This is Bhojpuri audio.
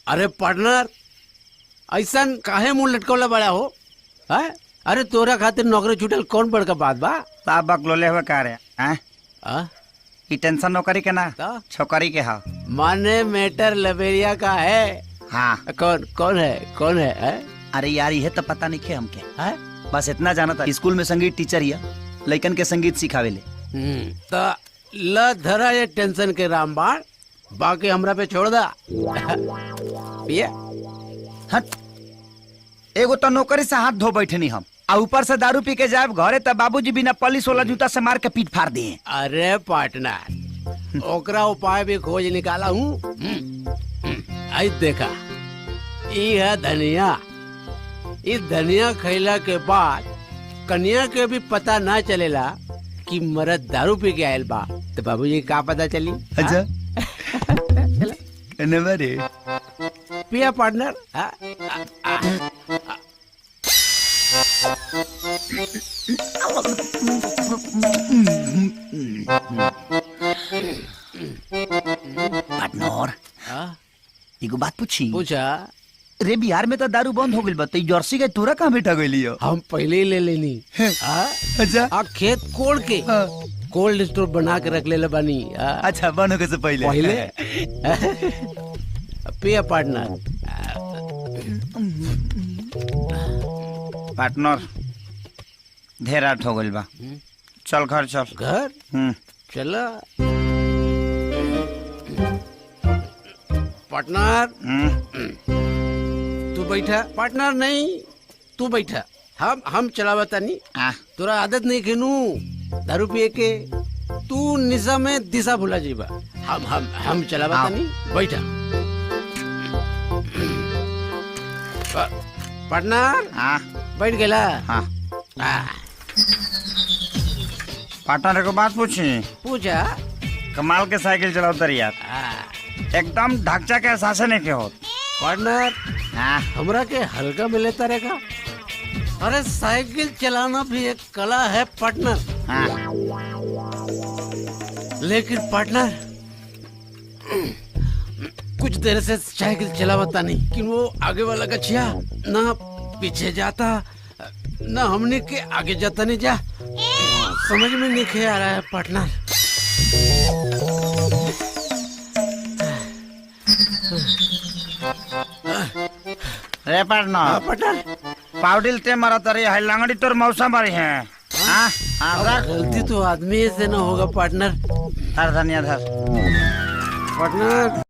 अरे पार्टनर, ऐसा काहे मुंह लटकौला बड़ा हो है? अरे तोरा खातिर नौकरी छूटल कौन बड़का बात बा? साहब बकलोले हुए कह रहे हैं ई टेंशन नौकरी के ना छोकरी के हा माने मैटर लबेरिया का है। हाँ कौन है? अरे यार ये तो पता नहीं खे हमके है? बस इतना जाना था स्कूल में संगीत टीचर ही लइकन के संगीत सिखावे ले। तो ल धरा ये टेंशन के रामबाण, बाकी हमरा पे छोड़ दा। ये हट, एगो तो नौकरी से हाथ धो बैठनी हम, आ ऊपर से दारू पी के जाए घरे तो बाबूजी बिना पॉलिश वाला जूता से मार के पीट फाड़ दिए। अरे पार्टनर, ओकरा उपाय भी खोज निकाला हूँ। आई देखा, ये है धनिया। इस धनिया खैला के बाद कन्या के भी पता ना चलेला कि मर्द दारू पी के आयल बा, तो बाबूजी का पता चली? अच्छा रे पिया पार्टनर। पार्टनर एगो बात पूछी? पूछा। रे बिहार में तो दारू बंद हो गई बा, तो जर्सी के तोरा कहाँ बेटा गई? हम पहले ही ले लेनी। अच्छा खेत कोड़ के कोल्ड स्टोर बना के रख ले बानी। अच्छा बंद होने से पहले पिया पार्टनर। पार्टनर ढेर रात हो गई बा, चल घर चल। घर चला पार्टनर। तू बैठा। पार्टनर नहीं, तू बैठा। हम चलावता नहीं। तोरा आदत नहीं खेनू दारू पिए के, तू निशा में दिशा भुला जीबा। हम चलावता नहीं, बैठा। पार्टनर बैठ गेला। पार्टनर को बात पूछी? पूछा। कमाल के साइकिल चलाओ यार, एकदम ढांचा के एहसास नहीं के हो। पार्टनर हमरा के हल्का में लेता रहेगा। अरे साइकिल चलाना भी एक कला है पार्टनर। लेकिन पार्टनर कुछ देर से साइकिल चलावता नहीं कि वो आगे वाला गछिया ना पीछे जाता, ना हमने के आगे जाता नहीं जा। समझ में नहीं आ रहा है पार्टनर। रे पार्टनर पाउडिल ते मरा तरी है लंगड़ी तोर मौसम मारी है। गलती तो आदमी से ना होगा पार्टनर। धर धनिया धर पार्टनर।